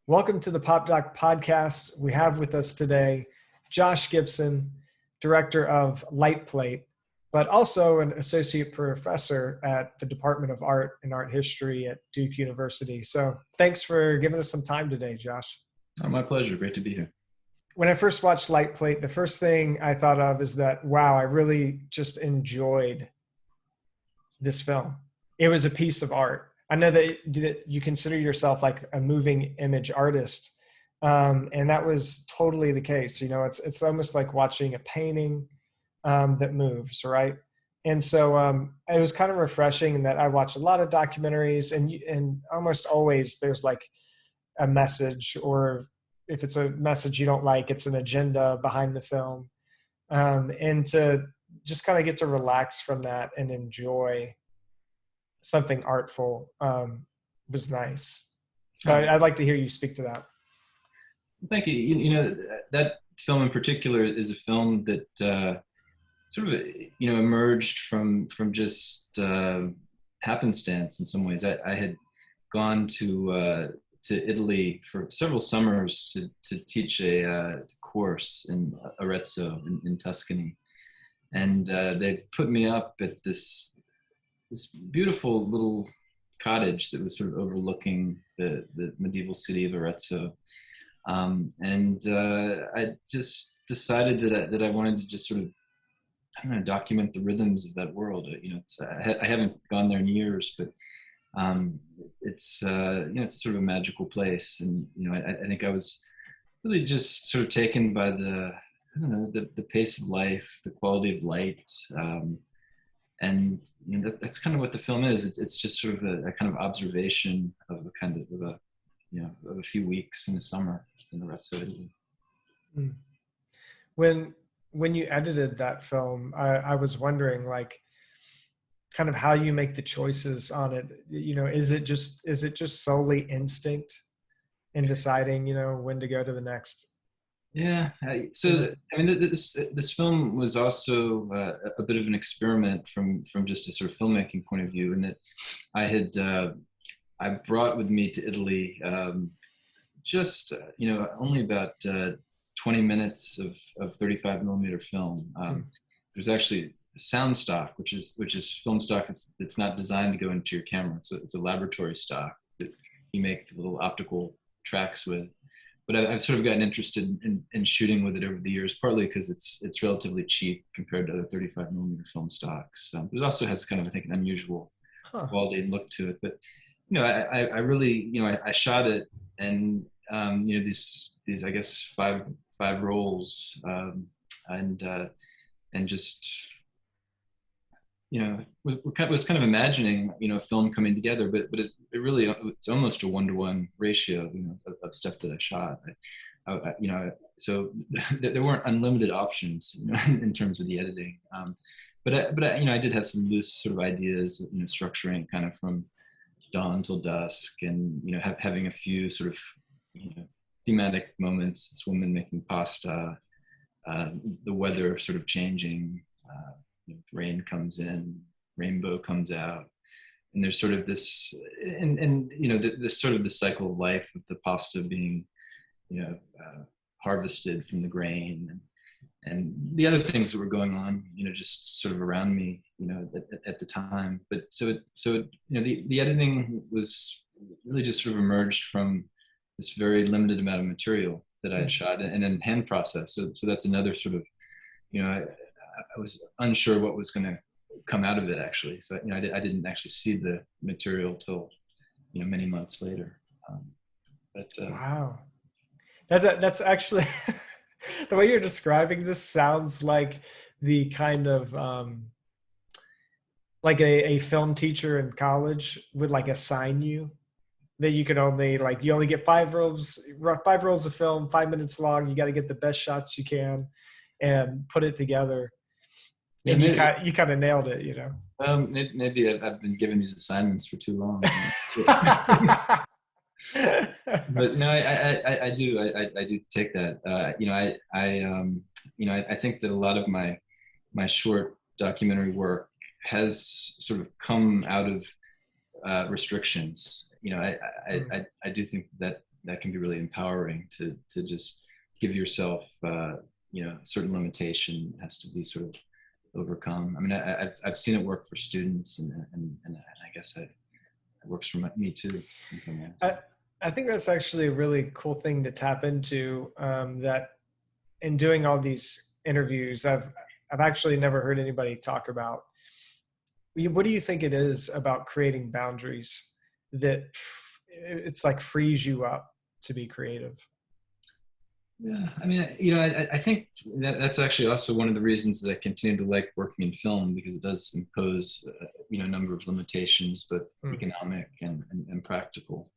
Welcome to the Pop Doc Podcast. We have with us today Josh Gibson, director of Light Plate, but also an associate professor at the Department of Art and Art History at Duke University. So thanks for giving us some time today, Josh. Oh, my pleasure. Great to be here. When I first watched Light Plate, the first thing I thought of is that, wow, I really just enjoyed this film. It was a piece of art. I know that you consider yourself like a moving image artist, and that was totally the case. You know, it's almost like watching a painting that moves, right? And so it was kind of refreshing in that I watch a lot of documentaries, and almost always there's like a message, or if it's a message you don't like, it's an agenda behind the film, and to just kind of get to relax from that and enjoy something artful was nice. But I'd like to hear you speak to that. Thank you. You know, that film in particular is a film that sort of, emerged from just happenstance in some ways. I had gone to Italy for several summers to teach a course in Arezzo in Tuscany. And they put me up at this beautiful little cottage that was sort of overlooking the medieval city of Arezzo. I just decided that I wanted to just sort of, document the rhythms of that world. I haven't gone there in years, but it's sort of a magical place. And, I think I was really just sort of taken by the pace of life, the quality of light, and that's kind of what the film is. It's just sort of a kind of observation of a few weeks in the summer in the Arezzo, Italy. When you edited that film, I was wondering, like, kind of how you make the choices on it. Is it just solely instinct in deciding, when to go to the next? Yeah. This film was also a bit of an experiment from just a sort of filmmaking point of view, in that I brought with me to Italy only about 20 minutes of 35 millimeter film. There's actually sound stock, which is film stock that's not designed to go into your camera. It's a laboratory stock that you make the little optical tracks with. But I've sort of gotten interested in shooting with it over the years, partly because it's relatively cheap compared to other 35 millimeter film stocks. But it also has kind of, I think, an unusual quality and look to it. But I really, I shot it, and these I guess five rolls, and just was kind of imagining film coming together, but it really, it's almost a 1-to-1 ratio of stuff that I shot. So there weren't unlimited options in terms of the editing, but I did have some loose sort of ideas, structuring kind of from dawn till dusk, and having a few sort of thematic moments. It's women making pasta, the weather sort of changing, rain comes in, rainbow comes out, and there's sort of this, and there's sort of the cycle of life of the pasta being, harvested from the grain, and the other things that were going on, just sort of around me, at the time. But so the editing was really just sort of emerged from this very limited amount of material that I had shot, and then hand process. So that's another sort of, I was unsure what was going to come out of it, actually. So I didn't actually see the material till many months later. Wow, that's actually the way you're describing this sounds like the kind of like a film teacher in college would like assign you, that you can only you only get 5 rolls of film, 5 minutes long. You got to get the best shots you can and put it together. And you kind of nailed it, Maybe I've been given these assignments for too long. But no, I do take that. I think that a lot of my short documentary work has sort of come out of restrictions. I do think that that can be really empowering to just give yourself, a certain limitation has to be sort of overcome. I mean, I've seen it work for students, and I guess it works for me too in some ways. I think that's actually a really cool thing to tap into. That in doing all these interviews, I've actually never heard anybody talk about. What do you think it is about creating boundaries that it's like frees you up to be creative? Yeah, I mean, I think that's actually also one of the reasons that I continue to like working in film, because it does impose, a number of limitations, both economic and practical.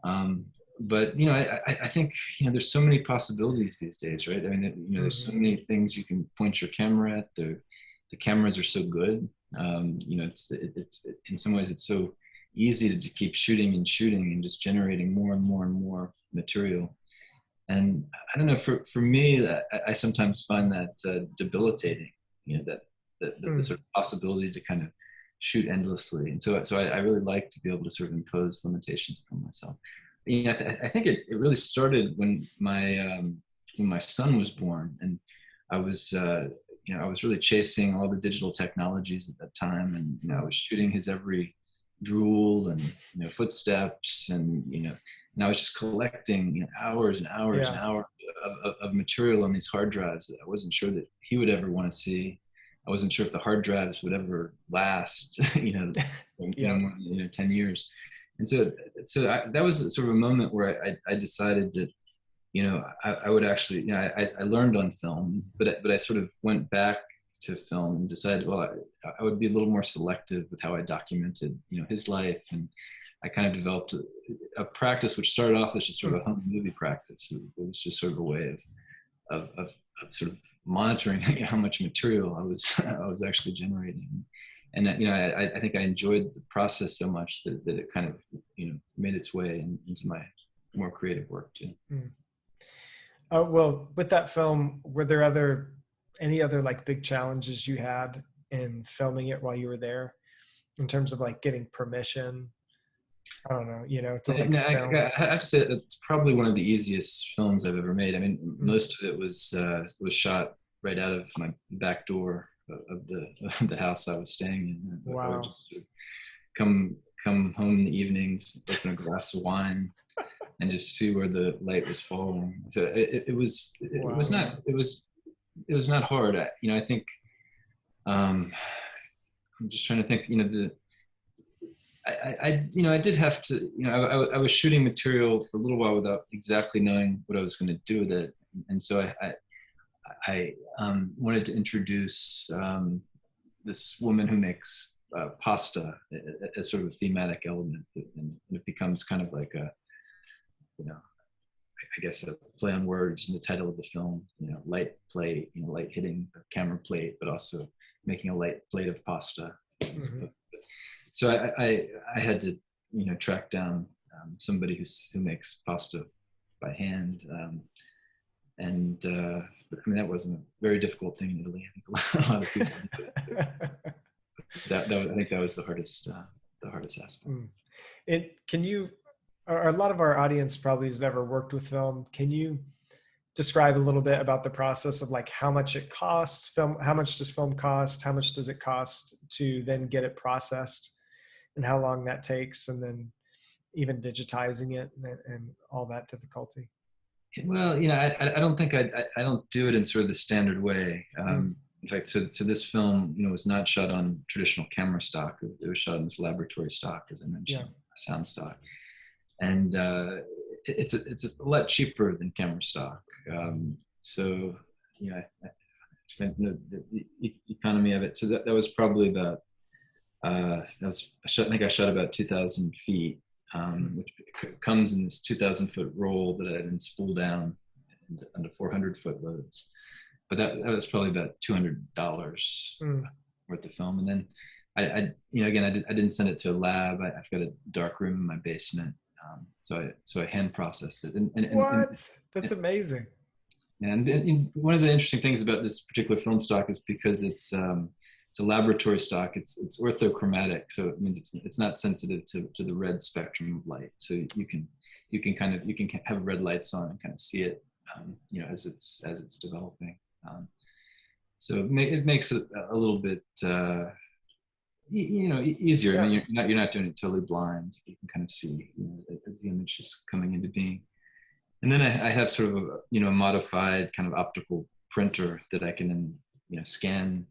But I think there's so many possibilities these days, right? I mean, there's so many things you can point your camera at. The cameras are so good. It's in some ways it's so easy to keep shooting and just generating more and more and more material. And I don't know, for me, I sometimes find that debilitating. That the sort of possibility to kind of shoot endlessly. And so I really like to be able to sort of impose limitations upon myself. I think it really started when my son was born, and I was really chasing all the digital technologies at that time, and I was shooting his every drool and footsteps, and I was just collecting hours and hours and hours of material on these hard drives that I wasn't sure that he would ever want to see. I wasn't sure if the hard drives would ever last, more than 10 years. And so that was sort of a moment where I decided that, I would actually, I learned on film, but I sort of went back to film and decided, well, I would be a little more selective with how I documented, his life. And I kind of developed a practice which started off as just sort of a home movie practice. It was just sort of a way of sort of monitoring how much material I was actually generating. And I think I enjoyed the process so much that it kind of made its way into my more creative work too. Well, with that film, were there any other like big challenges you had in filming it while you were there, in terms of like getting permission? I don't know, to like film. I have to say that it's probably one of the easiest films I've ever made. I mean, most of it was shot right out of my back door of the house I was staying in. Wow. I would just come home in the evenings, open a glass of wine, and just see where the light was falling. So it was not hard. I think I'm just trying to think. I did have to. I was shooting material for a little while without exactly knowing what I was going to do with it, and so I wanted to introduce this woman who makes pasta as sort of a thematic element, and it becomes kind of like a, I guess a play on words in the title of the film. Light plate, light hitting the camera plate, but also making a light plate of pasta. So I had to track down somebody who makes pasta by hand. And I mean, that wasn't a very difficult thing in Italy. I think a lot of people did it. I think that was the hardest aspect. A lot of our audience probably has never worked with film. Can you describe a little bit about the process of like how much it costs? How much does film cost? How much does it cost to then get it processed, and how long that takes, and then even digitizing it and all that difficulty? Well, I don't think I don't do it in sort of the standard way. In fact, so this film, was not shot on traditional camera stock. It was shot on this laboratory stock, as I mentioned, sound stock, and it's a lot cheaper than camera stock. So I the economy of it. So that was probably about. I think I shot about 2,000 feet. Which comes in this 2,000-foot roll that I then spool down into 400-foot loads. But that was probably about $200 worth of film. And then I didn't send it to a lab. I've got a dark room in my basement, so I hand process it. That's amazing. And one of the interesting things about this particular film stock is because it's a laboratory stock. It's orthochromatic, so it means it's not sensitive to the red spectrum of light. So you can you can have red lights on and kind of see it, you know, as it's developing. So it makes it a little bit, you know, easier. Yeah. I mean, you're not doing it totally blind. You can kind of see, you know, as the image is coming into being. And then I have sort of a, you know, a modified kind of optical printer that I can then, you know, scan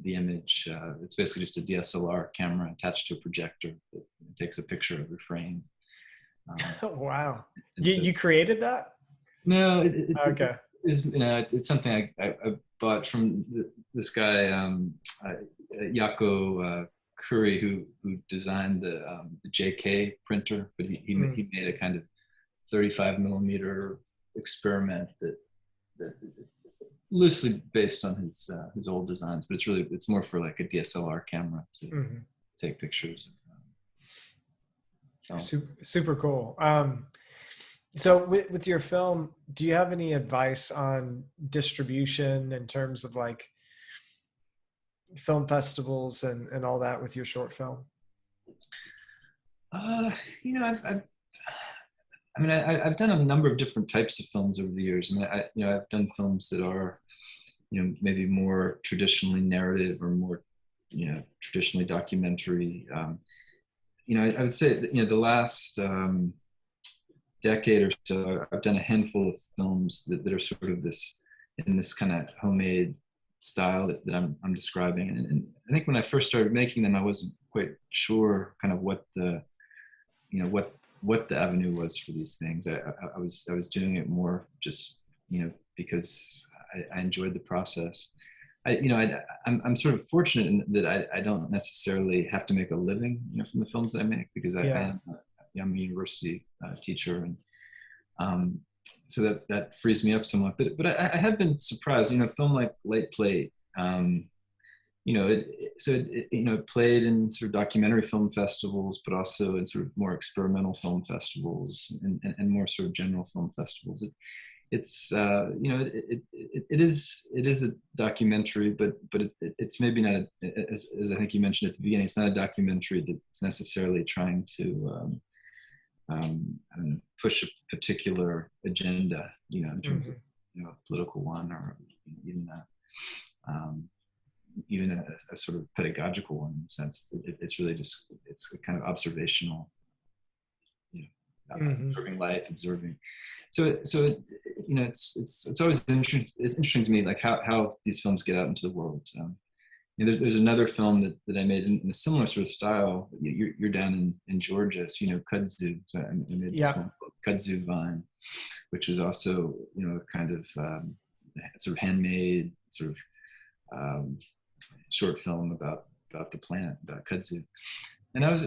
the image. It's basically just a DSLR camera attached to a projector that takes a picture of your frame. Wow. So, You created that? no, Okay. is, you know, it's something I bought from this guy, Jaakko Curry, who designed the JK printer, but he made a kind of 35 millimeter experiment that loosely based on his old designs, but it's more for like a DSLR camera to take pictures. Super cool. So with your film, do you have any advice on distribution in terms of like film festivals and all that with your short film? You know, I've done a number of different types of films over the years. I mean, you know, I've done films that are, you know, maybe more traditionally narrative or more, you know, traditionally documentary. You know, I would say that, you know, the last decade or so, I've done a handful of films that are sort of in this kind of homemade style that I'm describing. And I think when I first started making them, I wasn't quite sure kind of what the, you know, what the avenue was for these things. I was doing it more just, you know, because I enjoyed the process. I'm sort of fortunate in that I don't necessarily have to make a living, you know, from the films that I make, because I'm a university teacher, and so that frees me up somewhat. But I have been surprised, you know, a film like Light Plate, you know, it played in sort of documentary film festivals, but also in sort of more experimental film festivals and more sort of general film festivals. It's you know, it is a documentary, but it's maybe not as I think you mentioned at the beginning. It's not a documentary that's necessarily trying to I don't know, push a particular agenda, you know, in terms of, you know, a political one, or even a sort of pedagogical one, in the sense it's really just, it's a kind of observational, you know, observing life, observing. So you know, it's always interesting to me, like how these films get out into the world. You know, there's another film that I made in a similar sort of style. You're down in Georgia, so you know Kudzu. So I made this film called Kudzu Vine, which was also, you know, a kind of sort of handmade sort of short film about the plant, about kudzu. And I was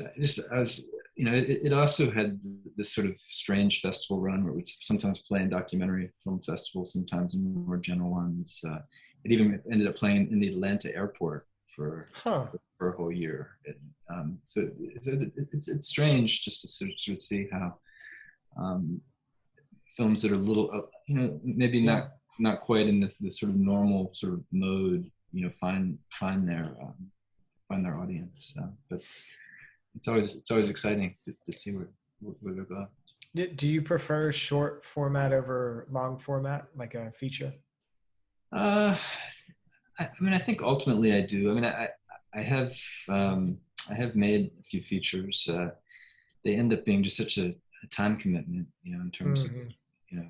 you know, it also had this sort of strange festival run where it would sometimes play in documentary film festivals, sometimes in more general ones. It even ended up playing in the Atlanta airport for a whole year. So it's strange just to sort of see how films that are a little, you know, maybe not quite in this sort of normal sort of mode, you know, find their audience. But it's always exciting to see where they're going. Do you prefer short format over long format, like a feature? I mean, I think ultimately I do. I mean, I have made a few features. They end up being just such a time commitment, you know, in terms of, you know,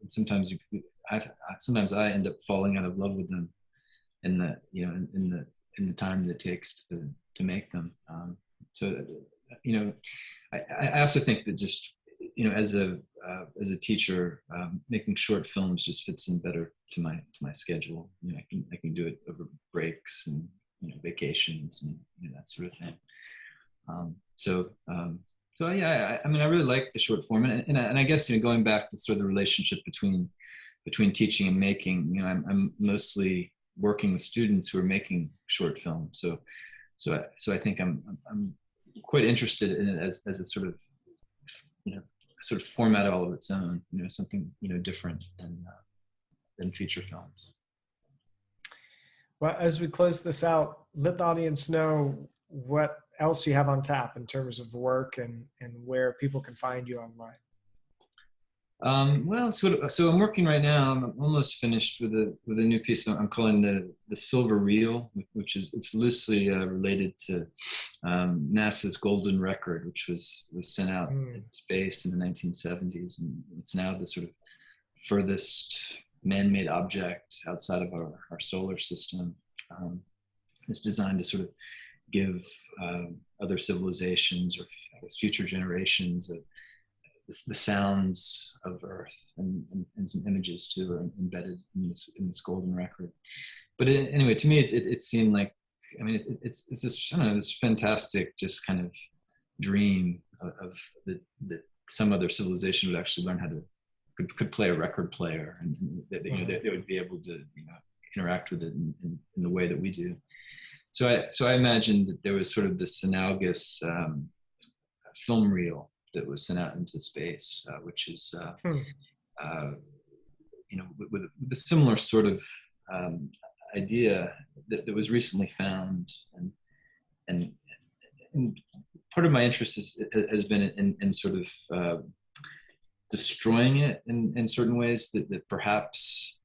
and sometimes I end up falling out of love with them in the, you know, in the time that it takes to make them. So, you know, I also think that just, you know, as a teacher, making short films just fits in better to my schedule. You know, I can do it over breaks and, you know, vacations and, you know, that sort of thing. So yeah, I mean, I really like the short form, and I guess, you know, going back to sort of the relationship between teaching and making, you know, I'm mostly working with students who are making short films. So I think I'm quite interested in it as a sort of, you know, sort of format all of its own, you know, something, you know, different than feature films. Well, as we close this out, let the audience know what else you have on tap in terms of work and where people can find you online. Well, so I'm working right now. I'm almost finished with a new piece that I'm calling the Silver Reel, which is, it's loosely related to NASA's Golden Record, which was sent out in space in the 1970s, and it's now the sort of furthest man-made object outside of our solar system. It's designed to sort of give other civilizations, or I guess future generations, the sounds of Earth, and some images too are embedded in this golden record. But anyway, to me, it seemed like, I mean, it's this, I don't know, this fantastic just kind of dream of that some other civilization would actually learn how to could play a record player, and that they would be able to interact with it in the way that we do. So I imagined that there was sort of this analogous film reel that was sent out into space, which is, with a similar sort of idea that was recently found, and part of my interest has been in sort of destroying it in certain ways that perhaps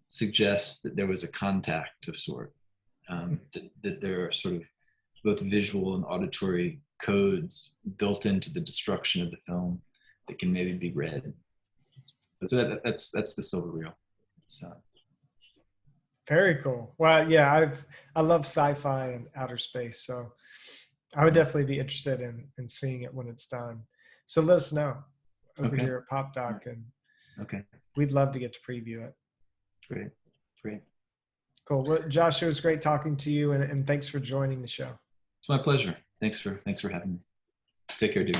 suggests that there was a contact of sort, that there are sort of both visual and auditory codes built into the destruction of the film that can maybe be read. So that's the Silver Reel. It's, very cool. Well, yeah, I love sci-fi and outer space, so I would definitely be interested in seeing it when it's done. So let us know over here at PopDoc, and we'd love to get to preview it. Great. Cool. Well, Josh, it was great talking to you, and thanks for joining the show. It's my pleasure. Thanks for having me. Take care, dude.